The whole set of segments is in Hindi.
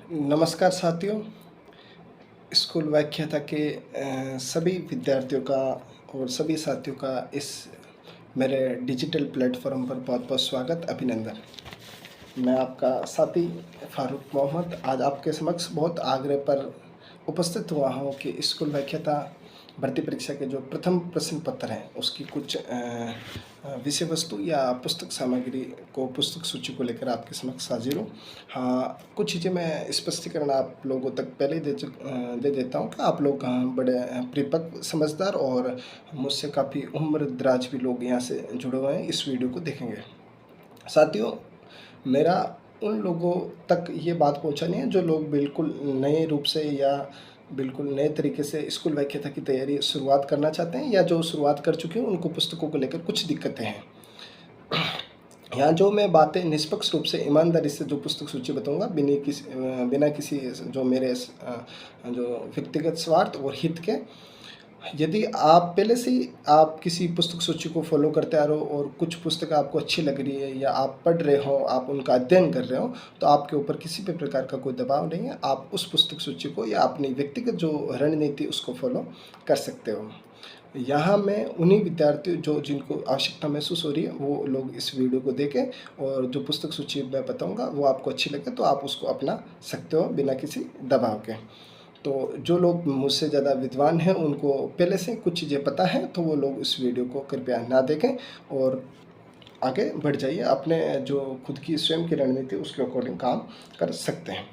नमस्कार साथियों। स्कूल व्याख्याता के सभी विद्यार्थियों का और सभी साथियों का इस मेरे डिजिटल प्लेटफॉर्म पर बहुत बहुत स्वागत, अभिनंदन। मैं आपका साथी फारूक मोहम्मद आज आपके समक्ष बहुत आग्रह पर उपस्थित हुआ हूँ कि स्कूल व्याख्याता भर्ती परीक्षा के जो प्रथम प्रश्न पत्र हैं उसकी कुछ विषय वस्तु या पुस्तक सामग्री को, पुस्तक सूची को लेकर आपके समक्ष हाजिर हूँ। हाँ, कुछ चीज़ें मैं स्पष्टीकरण आप लोगों तक पहले ही दे देता हूँ कि आप लोग बड़े परिपक्व, समझदार और मुझसे काफ़ी उम्र दराज भी लोग यहाँ से जुड़े हुए हैं, इस वीडियो को देखेंगे। साथियों, मेरा उन लोगों तक ये बात पहुंचानी है जो लोग बिल्कुल नए रूप से या बिल्कुल नए तरीके से स्कूल व्याख्याता की तैयारी शुरुआत करना चाहते हैं, या जो शुरुआत कर चुके हैं उनको पुस्तकों को लेकर कुछ दिक्कतें हैं। यहाँ जो मैं बातें निष्पक्ष रूप से, ईमानदारी से जो पुस्तक सूची बताऊंगा, बिना किसी जो मेरे जो व्यक्तिगत स्वार्थ और हित के। यदि आप पहले से ही आप किसी पुस्तक सूची को फॉलो करते आ रहे हो और कुछ पुस्तक आपको अच्छी लग रही है या आप पढ़ रहे हो, आप उनका अध्ययन कर रहे हो, तो आपके ऊपर किसी भी प्रकार का कोई दबाव नहीं है। आप उस पुस्तक सूची को या अपनी व्यक्तिगत जो रणनीति उसको फॉलो कर सकते हो। यहाँ मैं उन्हीं विद्यार्थियों जो जिनको आवश्यकता महसूस हो रही है वो लोग इस वीडियो को देखें, और जो पुस्तक सूची मैं बताऊँगा वो आपको अच्छी लगे तो आप उसको अपना सकते हो बिना किसी दबाव के। तो जो लोग मुझसे ज़्यादा विद्वान हैं उनको पहले से कुछ चीज़ें पता है, तो वो लोग इस वीडियो को कृपया ना देखें और आगे बढ़ जाइए, अपने जो खुद की स्वयं की रणनीति उसके अकॉर्डिंग काम कर सकते हैं।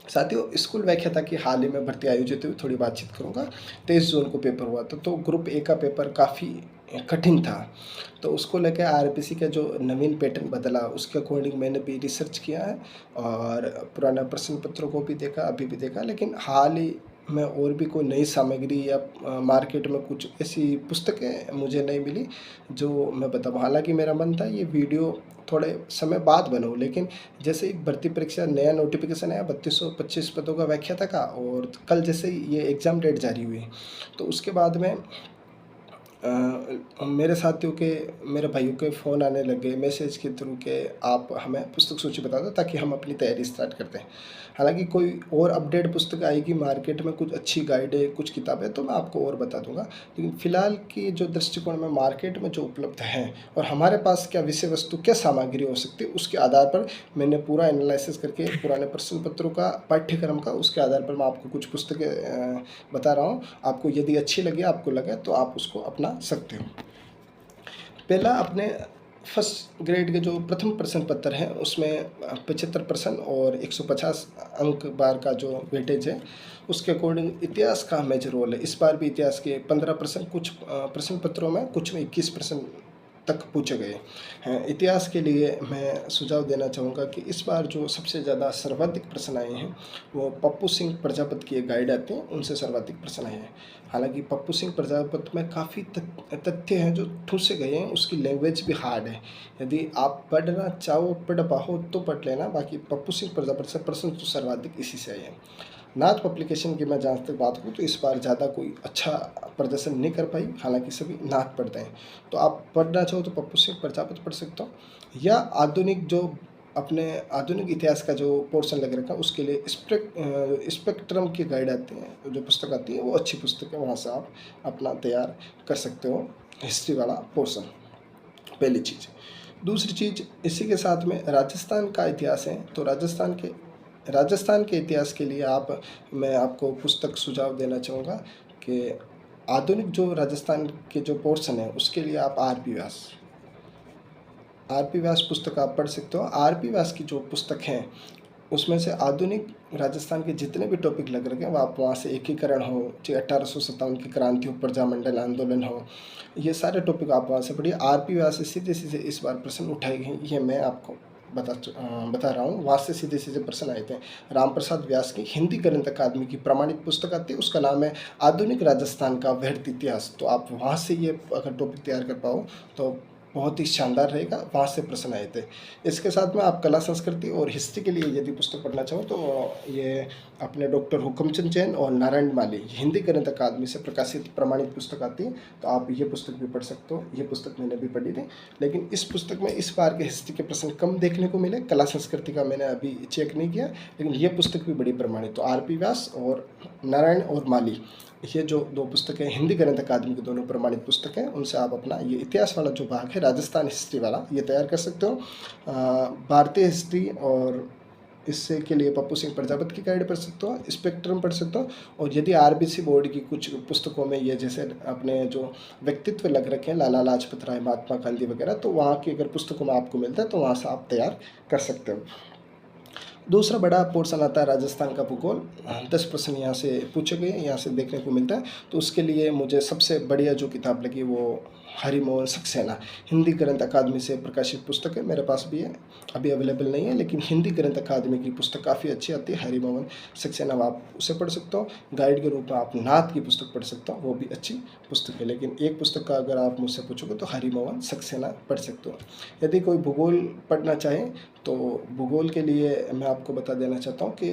साथियों, स्कूल व्याख्याता की हाल ही में भर्ती आयोजित हुई, थोड़ी बातचीत करूंगा। 23 जून को पेपर हुआ था, तो ग्रुप ए का पेपर काफ़ी कठिन था, तो उसको लेकर आरपीसी का जो नवीन पैटर्न बदला उसके अकॉर्डिंग मैंने भी रिसर्च किया है और पुराना प्रश्न पत्रों को भी देखा, अभी भी देखा। लेकिन हाल ही में और भी कोई नई सामग्री या मार्केट में कुछ ऐसी पुस्तकें मुझे नहीं मिली जो मैं बताऊँ। हालांकि मेरा मन था ये वीडियो थोड़े समय बाद बनाऊँ, लेकिन जैसे ही भर्ती परीक्षा नया नोटिफिकेशन आया 3225 पदों का व्याख्याता का, और कल जैसे ही ये एग्ज़ाम डेट जारी हुई, तो उसके बाद में मेरे साथियों के, मेरे भाइयों के फ़ोन आने लगे मैसेज के थ्रू के आप हमें पुस्तक सूची बता दो ताकि हम अपनी तैयारी स्टार्ट करते हैं। हालांकि कोई और अपडेट पुस्तक आएगी मार्केट में, कुछ अच्छी गाइड है, कुछ किताबें, तो मैं आपको और बता दूंगा। लेकिन फ़िलहाल की जो दृष्टिकोण में मार्केट में जो उपलब्ध हैं और हमारे पास क्या विषय वस्तु, क्या सामग्री हो सकती है, उसके आधार पर मैंने पूरा एनालिसिस करके पुराने प्रश्न पत्रों का, पाठ्यक्रम का, उसके आधार पर मैं आपको कुछ पुस्तकें बता रहा हूँ। आपको यदि अच्छी लगे, आपको लगे, तो आप उसको अपना सकते हो। पहला, अपने फर्स्ट ग्रेड के जो प्रथम प्रश्न पत्र है उसमें 75 प्रश्न और 150 अंक बार का जो वेटेज है उसके अकॉर्डिंग इतिहास का मेजर रोल है। इस बार भी इतिहास के 15 प्रश्न, कुछ प्रश्न पत्रों में, कुछ में 21 प्रश्न तक पूछे गए हैं। इतिहास के लिए मैं सुझाव देना चाहूँगा कि इस बार जो सबसे ज़्यादा सर्वाधिक प्रश्न आए हैं वो पप्पू सिंह प्रजापति की एक गाइड आती है, उनसे सर्वाधिक प्रश्न आए हैं। हालांकि पप्पू सिंह प्रजापति में काफ़ी तथ्य हैं जो ठूसे गए हैं, उसकी लैंग्वेज भी हार्ड है। यदि आप पढ़ना चाहो, पढ़ पाओ तो पढ़ लेना, बाकी पप्पू सिंह प्रजापति से प्रश्न तो सर्वाधिक इसी से आए हैं। नाथ पब्लिकेशन की मैं जहाँ तक बात करूँ तो इस बार ज़्यादा कोई अच्छा प्रदर्शन नहीं कर पाई, हालांकि सभी नाथ पढ़ते हैं। तो आप पढ़ना चाहो तो पप्पू सिंह प्रजापति पढ़ सकते हो, या आधुनिक जो अपने आधुनिक इतिहास का जो पोर्शन लग रखा है उसके लिए स्पेक्ट्रम की गाइड आती है, जो पुस्तक आती है वो अच्छी पुस्तक है, वहाँ से आप अपना तैयार कर सकते हो हिस्ट्री वाला पोर्शन। पहली चीज़। दूसरी चीज़, इसी के साथ में राजस्थान का इतिहास है, तो राजस्थान के इतिहास के लिए मैं आपको पुस्तक सुझाव देना चाहूँगा कि आधुनिक जो राजस्थान के जो पोर्शन है उसके लिए आप आर पी व्यास पुस्तक आप पढ़ सकते हो। आर पी व्यास की जो पुस्तक हैं उसमें से आधुनिक राजस्थान के जितने भी टॉपिक लग रखे हैं वो आप वहाँ से, एकीकरण हो, चाहे 1857 की क्रांति हो, प्रजामंडल आंदोलन हो, ये सारे टॉपिक आप वहाँ से पढ़िए। आर पी व्यास से सीधे सीधे इस बार प्रश्न उठाए गए, ये मैं आपको बता रहा हूँ। वहाँ से सीधे सीधे प्रश्न आए थे। राम प्रसाद व्यास की हिंदी ग्रंथ अकादमी की प्रमाणित पुस्तक आती है, उसका नाम है आधुनिक राजस्थान का वृहत इतिहास। तो आप वहाँ से ये अगर टॉपिक तैयार कर पाओ तो बहुत ही शानदार रहेगा, वहाँ से प्रश्न आए थे। इसके साथ में आप कला संस्कृति और हिस्ट्री के लिए यदि पुस्तक पढ़ना चाहो तो ये अपने डॉक्टर हुकमचंद जैन और नारायण माली हिंदी गणित अकादमी से प्रकाशित प्रमाणित पुस्तक आती है, तो आप ये पुस्तक भी पढ़ सकते हो। ये पुस्तक मैंने भी पढ़ी थी, लेकिन इस पुस्तक में इस बार के हिस्ट्री के प्रश्न कम देखने को मिले। कला संस्कृति का मैंने अभी चेक नहीं किया, लेकिन ये पुस्तक भी बड़ी प्रमाणित। तो आर.पी. व्यास और नारायण और माली, ये जो दो पुस्तकें हिंदी गणित अकादमी की दोनों प्रमाणित पुस्तक हैं, उनसे आप अपना ये इतिहास वाला जो भाग है राजस्थान हिस्ट्री वाला, ये तैयार कर सकते हो। भारतीय हिस्ट्री और इससे के लिए पप्पू सिंह प्रजापति की गाइड पढ़ सकते हो, स्पेक्ट्रम पढ़ सकते हो। और यदि आरबीसी बोर्ड की कुछ पुस्तकों में ये जैसे अपने जो व्यक्तित्व लग रखे हैं, लाला लाजपत राय, महात्मा गांधी वगैरह, तो वहाँ की अगर पुस्तकों में आपको मिलता है तो वहाँ से आप तैयार कर सकते हो। दूसरा बड़ा पोर्शन आता है राजस्थान का भूगोल। 10 प्रश्न यहाँ से पूछे गए, यहाँ से देखने को मिलता है। तो उसके लिए मुझे सबसे बढ़िया जो किताब लगी वो हरिमोहन सक्सेना हिंदी गणित अकादमी से प्रकाशित पुस्तक है। मेरे पास भी है, अभी अवेलेबल नहीं है, लेकिन हिंदी गणित अकादमी की पुस्तक काफ़ी अच्छी आती है, हरिमोहन सक्सेना, आप उसे पढ़ सकते हो। गाइड के रूप में आप नाथ की पुस्तक पढ़ सकते हो, वो भी अच्छी पुस्तक है। लेकिन एक पुस्तक का अगर आप मुझसे पूछोगे तो हरिमोहन सक्सेना पढ़ सकते हो। यदि कोई भूगोल पढ़ना चाहे तो भूगोल के लिए मैं आपको बता देना चाहता हूँ कि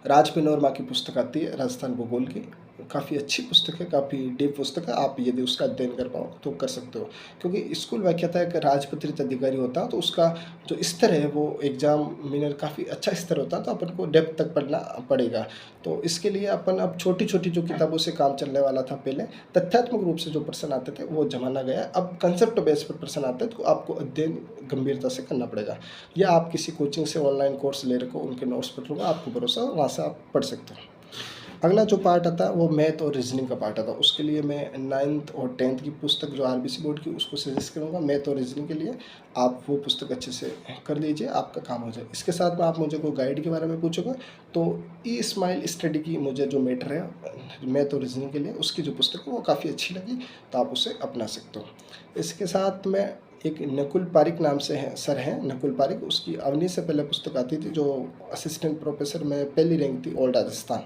राज पिनोरमा की पुस्तक आती है राजस्थान भूगोल की, काफ़ी अच्छी पुस्तक है, काफ़ी डीप पुस्तक है। आप यदि उसका अध्ययन कर पाओ तो कर सकते हो, क्योंकि स्कूल व्याख्याता एक राजपत्रित अधिकारी होता है, तो उसका जो स्तर है वो एग्जामिनर काफ़ी अच्छा स्तर होता है, तो अपन को डेप्थ तक पढ़ना पड़ेगा। तो इसके लिए अपन अब छोटी छोटी जो किताबों से काम चलने वाला था, पहले तथ्यात्मक रूप से जो प्रश्न आते थे वो जमाना गया, अब कंसेप्ट बेस पर प्रश्न आते हैं, तो आपको अध्ययन गंभीरता से करना पड़ेगा। या आप किसी कोचिंग से ऑनलाइन कोर्स ले रखो, उनके नोट्स पढ़ लो, आपको भरोसा हो, वहाँ से आप पढ़ सकते हो। अगला जो पार्ट आता है वो मैथ और रीजनिंग का पार्ट आता है। उसके लिए मैं 9th और 10th की पुस्तक जो आरबीसी बोर्ड की, उसको सजेस्ट करूँगा। मैथ और रीजनिंग के लिए आप वो पुस्तक अच्छे से कर लीजिए, आपका काम हो जाए। इसके साथ में आप मुझे कोई गाइड के बारे में पूछोगे तो ई स्माइल स्टडी की मुझे जो मैटर है मैथ और रीजनिंग के लिए, उसकी जो पुस्तक है वो काफ़ी अच्छी लगी, तो आप उसे अपना सकते हो। इसके साथ में एक नकुल पारिक नाम से है सर हैं, नकुल पारिक, उसकी अवनी से पहले पुस्तक आती थी जो असिस्टेंट प्रोफेसर में पहली रैंक थी, ऑल राजस्थान।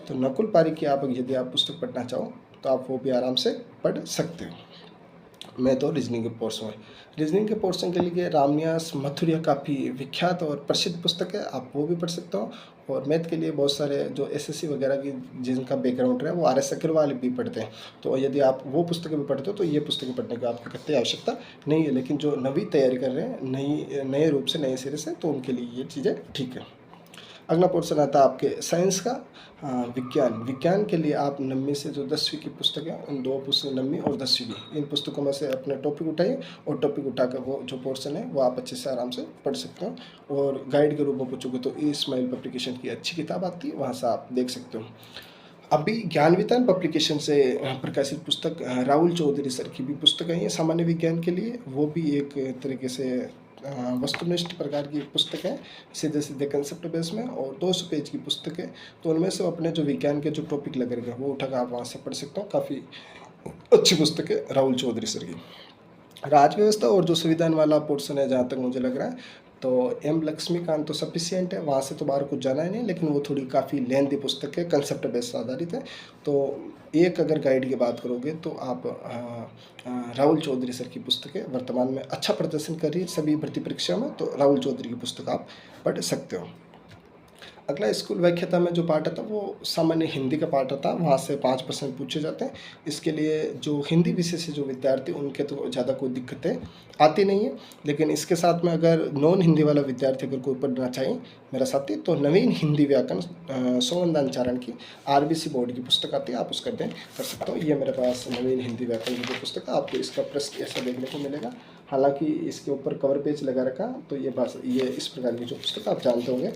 तो नकुल पारिक की आप यदि आप पुस्तक पढ़ना चाहो तो आप वो भी आराम से पढ़ सकते हो। मैथ और रीजनिंग के पोर्शन में, रीजनिंग के पोर्शन के लिए रामनिवास मथुरिया काफ़ी विख्यात और प्रसिद्ध पुस्तक है, आप वो भी पढ़ सकते हो। और मैथ के लिए बहुत सारे जो एसएससी वगैरह की जिनका बैकग्राउंड है वो आर.एस. अग्रवाल भी पढ़ते हैं, तो यदि आप वो पुस्तकें भी पढ़ते हो तो ये पुस्तकें पढ़ने की आपको कतई आवश्यकता नहीं है। लेकिन जो नवी तैयारी कर रहे हैं नए रूप से, नए सिरे से, तो उनके लिए ये चीज़ें ठीक है। अगला पोर्शन आता है आपके साइंस का। विज्ञान के लिए आप 9वीं से जो 10वीं की पुस्तक है, उन दो पुस्तक 9वीं और 10वीं की, इन पुस्तकों में से अपने टॉपिक उठाइए और टॉपिक उठाकर वो जो पोर्शन है वो आप अच्छे से आराम से पढ़ सकते हो। और गाइड के रूप में पूछोगे तो ई स्माइल पब्लिकेशन की अच्छी किताब आती है, वहाँ से आप देख सकते हो। अभी ज्ञान वितान पब्लिकेशन से प्रकाशित पुस्तक राहुल चौधरी सर की भी पुस्तक है, ये सामान्य विज्ञान के लिए, वो भी एक तरीके से वस्तुनिष्ठ प्रकार की पुस्तक है, सीधे सीधे कंसेप्ट बेस में, और 200 पेज की पुस्तक है। तो उनमें से अपने जो विज्ञान के जो टॉपिक लगे रहेंगे वो उठाकर आप वहाँ से पढ़ सकते हो, काफ़ी अच्छी पुस्तक है राहुल चौधरी सर की। राज व्यवस्था और जो संविधान वाला पोर्शन है, जहाँ तक मुझे लग रहा है तो एम लक्ष्मीकांत तो सफिशियंट है, वहाँ से तो बाहर कुछ जाना ही नहीं, लेकिन वो थोड़ी काफ़ी लेंथी पुस्तक है, कंसेप्ट बेस आधारित है। तो एक अगर गाइड की बात करोगे तो आप राहुल चौधरी सर की पुस्तक है, वर्तमान में अच्छा प्रदर्शन कर रही है सभी भर्ती परीक्षा में, तो राहुल चौधरी की पुस्तक आप पढ़ सकते हो। अगला स्कूल व्याख्याता में जो पार्ट आता है वो सामान्य हिंदी का पार्ट आता है, वहाँ से 5 प्रश्न पूछे जाते हैं। इसके लिए जो हिंदी विषय से जो विद्यार्थी, उनके तो ज़्यादा कोई दिक्कतें आती नहीं है, लेकिन इसके साथ में अगर नॉन हिंदी वाला विद्यार्थी अगर कोई पढ़ना चाहे मेरा साथी, तो नवीन हिंदी व्याकरण सौगंधाचारण की आरबीसी बोर्ड की पुस्तक आती है, आप उसका अध्ययन कर सकते हो। ये मेरे पास नवीन हिंदी व्याकरण की जो पुस्तक है, आपको इसका पृष्ठ ऐसा देखने को मिलेगा, हालांकि इसके ऊपर कवर पेज लगा रखा, तो ये इस प्रकार की जो पुस्तक आप जानते होंगे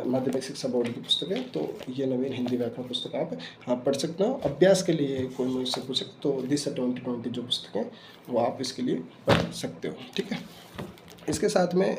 माध्यमिक शिक्षा बोर्ड की पुस्तक है, तो ये नवीन हिंदी व्याकरण पुस्तक आप पढ़ सकते हो। अभ्यास के लिए कोई मुझसे पूछे तो दिशा 2020 जो पुस्तक है वो आप इसके लिए पढ़ सकते हो, ठीक है। इसके साथ में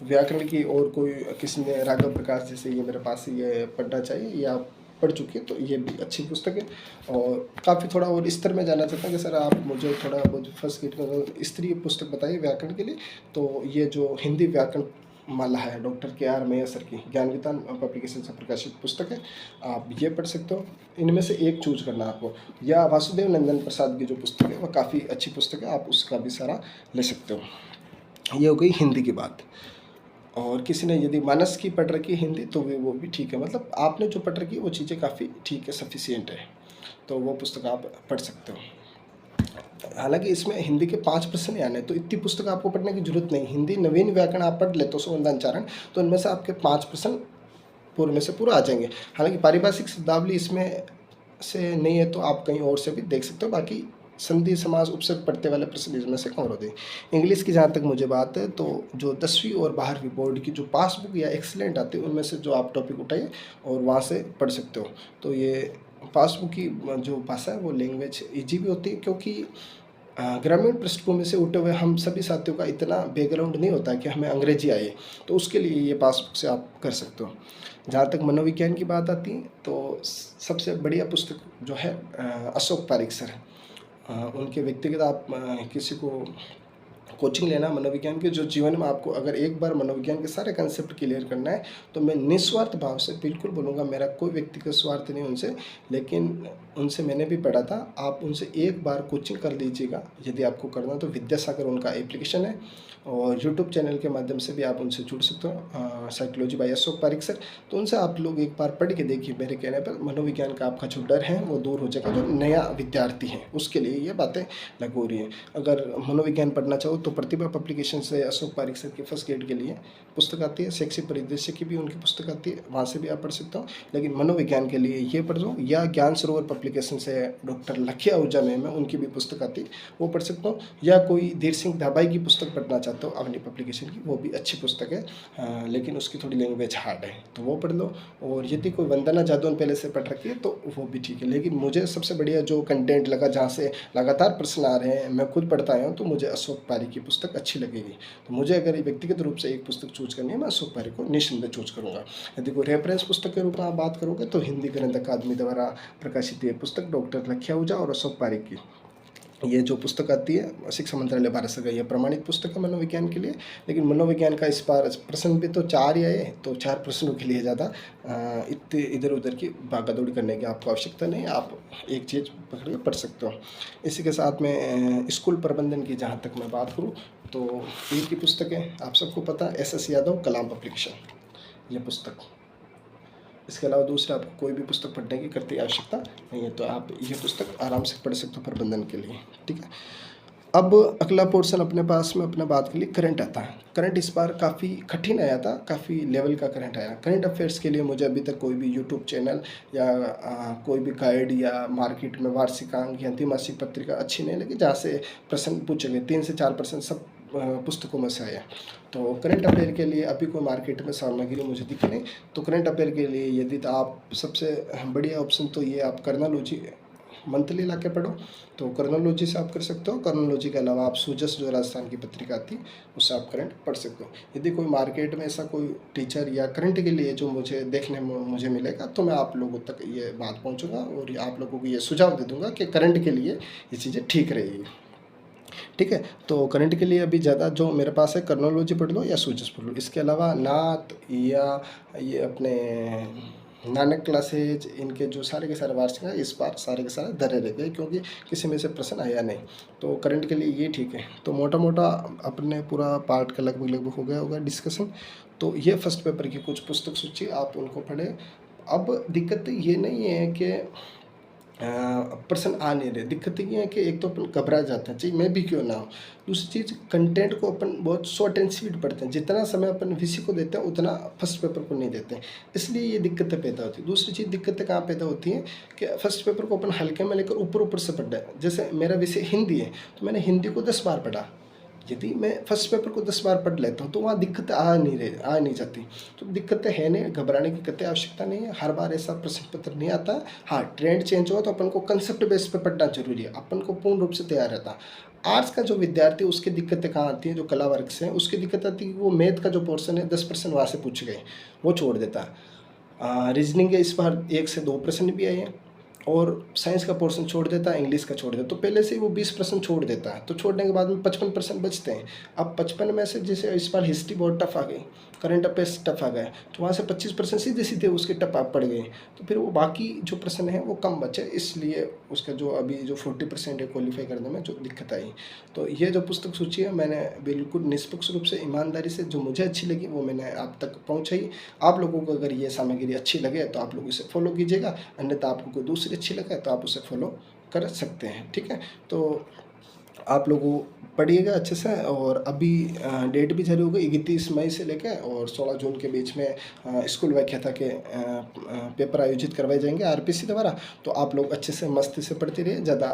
व्याकरण की और कोई किसी ने राघव प्रकाश जैसे ये मेरे पास ये पढ़ना चाहिए, ये आप पढ़ चुकी है, तो ये भी अच्छी पुस्तक है। और काफ़ी थोड़ा और स्तर में जाना चाहता हूँ कि सर आप मुझे थोड़ा बहुत फर्स्ट गेट का स्त्री पुस्तक बताइए व्याकरण के लिए, तो ये जो हिंदी व्याकरण माला है, डॉक्टर के.आर. मैया सर की ज्ञान वितान पब्लिकेशन से प्रकाशित पुस्तक है। आप ये पढ़ सकते हो। इनमें से एक चूज करना आपको, या वासुदेव नंदन प्रसाद की जो पुस्तक है वह काफ़ी अच्छी पुस्तक है, आप उसका भी सहारा ले सकते हो। ये हो गई हिंदी की बात। और किसी ने यदि मानस की पढ़ रखी है हिंदी तो वो भी ठीक है, मतलब आपने जो पढ़ रखी है वो चीज़ें काफ़ी ठीक है, सफिशियंट है, तो वो पुस्तक आप पढ़ सकते हो। हालांकि इसमें हिंदी के 5 प्रश्न ही आने हैं, तो इतनी पुस्तक आपको पढ़ने की जरूरत नहीं। हिंदी नवीन व्याकरण आप पढ़ लेते हो, संबंधानुच्चारण, तो इनमें से आपके 5 प्रश्न पूरे में से पूरा आ जाएंगे। हालांकि पारिभाषिक शब्दावली इसमें से नहीं है, तो आप कहीं और से भी देख सकते हो। बाकी संधि समास उपसर्ग पढ़ते वाले प्रश्न इसमें से कवर होते हैं। इंग्लिश की जहाँ तक मुझे बात है, तो जो 10वीं और 12वीं बोर्ड की जो पासबुक या एक्सीलेंट आती है उनमें से जो आप टॉपिक उठाइए और वहाँ से पढ़ सकते हो। तो ये पासबुक की जो भाषा है वो लैंग्वेज ईजी भी होती है, क्योंकि ग्रामीण पृष्ठभूमि से उठे हुए हम सभी साथियों का इतना बैकग्राउंड नहीं होता है कि हमें अंग्रेजी आए, तो उसके लिए ये पासबुक से आप कर सकते हो। जहाँ तक मनोविज्ञान की बात आती है, तो सबसे बढ़िया पुस्तक जो है अशोक पारिक सर, उनके व्यक्तिगत आप किसी को कोचिंग लेना मनोविज्ञान के, जो जीवन में आपको अगर एक बार मनोविज्ञान के सारे कंसेप्ट क्लियर करना है, तो मैं निस्वार्थ भाव से बिल्कुल बोलूँगा, मेरा कोई व्यक्तिगत स्वार्थ नहीं उनसे, लेकिन उनसे मैंने भी पढ़ा था, आप उनसे एक बार कोचिंग कर लीजिएगा यदि आपको करना। तो विद्यासागर उनका एप्लीकेशन है, और यूट्यूब चैनल के माध्यम से भी आप उनसे जुड़ सकते हो, psychology by Ashok Pareek sir. तो उनसे आप लोग एक बार पढ़ के देखिए, मेरे कहने पर मनोविज्ञान का आपका जो डर है वो दूर हो जाएगा। जो नया विद्यार्थी है उसके लिए ये बातें लागू हो रही हैं। अगर मनोविज्ञान पढ़ना चाहो तो प्रतिभा पब्लिकेशन से अशोक पारिक सर की फर्स्ट ग्रेड के लिए पुस्तक आती है, शैक्षिक परिदृश्य की भी उनकी पुस्तक आती है, वहाँ से भी आप पढ़ सकते हो। लेकिन मनोविज्ञान के लिए ये पढ़ लो, या ज्ञान सरोवर पब्लिकेशन से डॉक्टर लखिया आहूजा मैम है, उनकी भी पुस्तक आती है, वो पढ़ सकते हो। या कोई धीर सिंह धाबाई की पुस्तक पढ़ना चाहते हो अवनी पब्लिकेशन की, वो भी अच्छी पुस्तक है, लेकिन उसकी थोड़ी लैंग्वेज हार्ड है, तो वो पढ़ लो। और यदि कोई वंदना जादौन पहले से पढ़ रखी है तो वो भी ठीक है। लेकिन मुझे सबसे बढ़िया जो कंटेंट लगा, जहाँ से लगातार प्रश्न आ रहे हैं, मैं खुद पढ़ता आया हूँ, तो मुझे अशोक पारिक की पुस्तक अच्छी लगेगी। तो मुझे अगर व्यक्तिगत रूप से एक पुस्तक चूज करनी है, मैं अशोक पारिक को निःसंदेह चूज करूँगा। यदि कोई रेफरेंस पुस्तक के रूप में आप बात करोगे, तो हिंदी ग्रंथ अकादमी द्वारा प्रकाशित ये पुस्तक डॉक्टर लखिया आहूजा और अशोक पारिक की ये जो पुस्तक आती है, शिक्षा मंत्रालय भारत सरकार, यह प्रमाणित पुस्तक है मनोविज्ञान के लिए। लेकिन मनोविज्ञान का इस बार प्रश्न भी तो 4 ही आए, तो 4 प्रश्नों के लिए ज़्यादा इतने इधर उधर की भागादौड़ी करने की आपको आवश्यकता नहीं, आप एक चीज़ पकड़ के पढ़ सकते हो। इसी के साथ में स्कूल प्रबंधन की जहाँ तक मैं बात करूँ, तो एक ही पुस्तक है, आप सबको पता है, SS यादव कलाम पब्लिकेशन, ये पुस्तक। इसके अलावा दूसरा आपको कोई भी पुस्तक पढ़ने की करती आवश्यकता नहीं है, तो आप ये पुस्तक आराम से पढ़ सकते हो प्रबंधन के लिए, ठीक है। अब अगला पोर्शन अपने पास में अपना बात के लिए करंट आता है। करंट इस बार काफ़ी कठिन आया था, काफ़ी लेवल का करंट आया। करंट अफेयर्स के लिए मुझे अभी तक कोई भी यूट्यूब चैनल या कोई भी गाइड या मार्केट में वार्षिकांक या द्विमासिक पत्रिका अच्छी नहीं लगी, जहाँ से प्रश्न पूछे गए 3 से 4 प्रश्न सब पुस्तकों में से आया। तो करंट अफेयर के लिए अभी कोई मार्केट में सामग्री मुझे दिखी नहीं। तो करंट अफेयर के लिए यदि तो आप सबसे बढ़िया ऑप्शन तो ये आप कर्नोलॉजी मंथली ला के पढ़ो, तो कर्नोलॉजी से आप कर सकते हो। कर्नोलॉजी के अलावा आप सूजस जो राजस्थान की पत्रिका आती है उससे आप करंट पढ़ सकते हो। यदि कोई मार्केट में ऐसा कोई टीचर या करंट के लिए जो मुझे देखने में मुझे मिलेगा, तो मैं आप लोगों तक ये बात पहुंचूंगा और आप लोगों को ये सुझाव दे दूंगा कि करंट के लिए ये चीज़ें ठीक रहेगी, ठीक है। तो करंट के लिए अभी ज़्यादा जो मेरे पास है, कर्नोलॉजी पढ़ लो या सूजस पढ़ लो। इसके अलावा नात या ये अपने नानक क्लासेज, इनके जो सारे के सारे वार्षिक हैं इस बार सारे के सारे धरे रह गए, क्योंकि किसी में से प्रश्न आया नहीं। तो करंट के लिए ये ठीक है। तो मोटा मोटा अपने पूरा पार्ट का लगभग लगभग हो गया होगा डिस्कशन। तो ये फर्स्ट पेपर की कुछ पुस्तक सूची, आप उनको पढ़ें। अब दिक्कत ये नहीं है कि प्रश्न आ नहीं रहे, दिक्कत ये है कि एक तो अपन घबरा जाते हैं, चाहिए मैं भी क्यों ना हो। दूसरी चीज़, कंटेंट को अपन बहुत शॉर्ट एंड स्वीट पढ़ते हैं, जितना समय अपन विषय को देते हैं उतना फर्स्ट पेपर को नहीं देते हैं, इसलिए ये दिक्कतें पैदा होती है। दूसरी चीज़, दिक्कतें कहाँ पैदा होती हैं कि फर्स्ट पेपर को अपन हल्के में लेकर ऊपर ऊपर से पढ़ रहे हैं। जैसे मेरा विषय हिंदी है, तो मैंने हिंदी को 10 बार पढ़ा। यदि मैं फर्स्ट पेपर को 10 बार पढ़ लेता हूँ तो वहाँ दिक्कत आ नहीं जाती। तो दिक्कतें है नहीं, घबराने की कतई आवश्यकता नहीं है। हर बार ऐसा प्रश्न पत्र नहीं आता। हाँ, ट्रेंड चेंज हुआ तो अपन को कंसेप्ट बेस पे पढ़ना जरूरी है, अपन को पूर्ण रूप से तैयार रहता। आर्ट्स का जो विद्यार्थी, उसकी दिक्कतें कहाँ आती हैं, जो कला वर्ग से हैं उसकी दिक्कत आती है, वो मैथ का जो पोर्सन है 10% वहाँ से पूछ गए, वो छोड़ देता। रीजनिंग के इस बार 1 से 2 प्रश्न भी आए हैं। और साइंस का पोर्शन छोड़ देता है, इंग्लिश का छोड़ देता है, तो पहले से ही वो 20% छोड़ देता है, तो छोड़ने के बाद में 55% बचते हैं। अब 55 में से जैसे इस बार हिस्ट्री बहुत टफ आ गई, करंट अफेयर्स टफ आ गए, तो वहाँ से 25% सीधे सीधे उसके टफ आप पड़ गए, तो फिर वो बाकी जो प्रश्न है वो कम बचे, इसलिए उसका जो अभी जो 40% है क्वालिफाई करने में जो दिक्कत आई। तो ये जो पुस्तक सूची है मैंने बिल्कुल निष्पक्ष रूप से ईमानदारी से जो मुझे अच्छी लगी वो मैंने आप तक पहुँचाई। आप लोगों को अगर ये सामग्री अच्छी लगे तो आप लोग इसे फॉलो कीजिएगा, अन्यथा आपको कोई दूसरी अच्छी लगे तो आप उसे फॉलो कर सकते हैं, ठीक है। तो आप लोगों पढ़िएगा अच्छे से। और अभी डेट भी जारी हो गई 31 मई से लेकर और 16 जून के बीच में स्कूल व्याख्याता के पेपर आयोजित करवाए जाएंगे आरपीसी द्वारा। तो आप लोग अच्छे से मस्ती से पढ़ते रहिए, ज़्यादा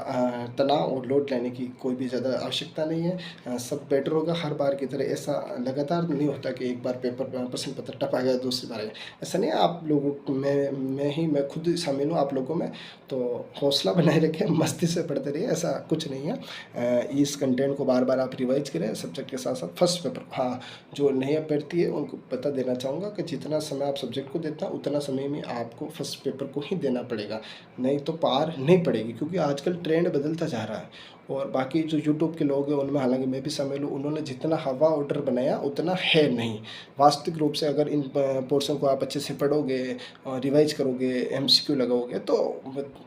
तनाव और लोड लेने की कोई भी ज़्यादा आवश्यकता नहीं है। सब बेटर होगा, हर बार की तरह ऐसा लगातार नहीं होता कि एक बार पेपर प्रश्न पत्र टप आ गया दूसरी बार आ गया, ऐसा नहीं है। आप लोगों मैं खुद शामिल हूँ आप लोगों में, तो हौसला बनाए रखें, मस्ती से पढ़ते रहिए, ऐसा कुछ नहीं है। इस कंटेंट को बार बार आप रिवाइज करें सब्जेक्ट के साथ साथ। फर्स्ट पेपर, हाँ, जो नए अभ्यर्थी है उनको बता देना चाहूँगा कि जितना समय आप सब्जेक्ट को देता उतना समय में आपको फर्स्ट पेपर को ही देना पड़ेगा, नहीं तो पार नहीं पड़ेगी, क्योंकि आजकल ट्रेंड बदलता जा रहा है। और बाकी जो यूट्यूब के लोग हैं उनमें हालांकि मैं भी शामिल हूँ, उन्होंने जितना हवा ऑर्डर बनाया उतना है नहीं। वास्तविक रूप से अगर इन पोर्शन को आप अच्छे से पढ़ोगे और रिवाइज करोगे, एमसीक्यू लगाओगे, तो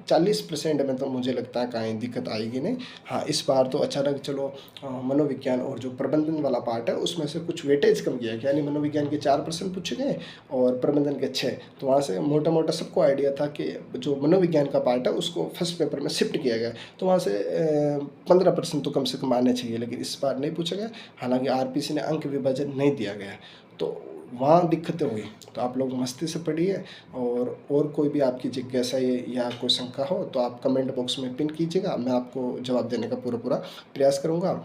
40% में तो मुझे लगता है कहीं दिक्कत आएगी नहीं। हाँ, इस बार तो अचानक चलो मनोविज्ञान और जो प्रबंधन वाला पार्ट है उसमें से कुछ वेटेज कम किया, यानी मनोविज्ञान के 4% पूछे गए और प्रबंधन के 6। तो वहाँ से मोटा मोटा सबको आइडिया था कि जो मनोविज्ञान का पार्ट है उसको फर्स्ट पेपर में शिफ्ट किया गया, तो वहाँ से 15% तो कम से कम आने चाहिए, लेकिन इस बार नहीं पूछा गया। हालांकि आरपीसी ने अंक विभाजन नहीं दिया गया, तो वहाँ दिक्कतें हुई। तो आप लोग मस्ती से पढ़िए, और कोई भी आपकी जिज्ञासा या कोई शंका हो तो आप कमेंट बॉक्स में पिन कीजिएगा, मैं आपको जवाब देने का पूरा प्रयास करूँगा।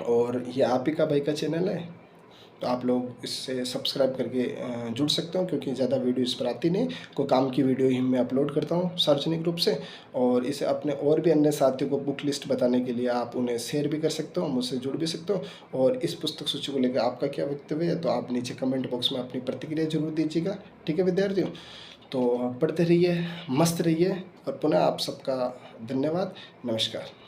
और ये आप ही का भाई का चैनल है, तो आप लोग इससे सब्सक्राइब करके जुड़ सकते हो, क्योंकि ज़्यादा वीडियो इस पर आती नहीं, कोई काम की वीडियो ही मैं अपलोड करता हूँ सार्वजनिक रूप से। और इसे अपने और भी अन्य साथियों को बुक लिस्ट बताने के लिए आप उन्हें शेयर भी कर सकते हो, मुझसे जुड़ भी सकते हो। और इस पुस्तक सूची को लेकर आपका क्या वक्तव्य है तो आप नीचे कमेंट बॉक्स में अपनी प्रतिक्रिया जरूर दीजिएगा, ठीक है विद्यार्थियों। तो पढ़ते रहिए, मस्त रहिए, और पुनः आप सबका धन्यवाद, नमस्कार।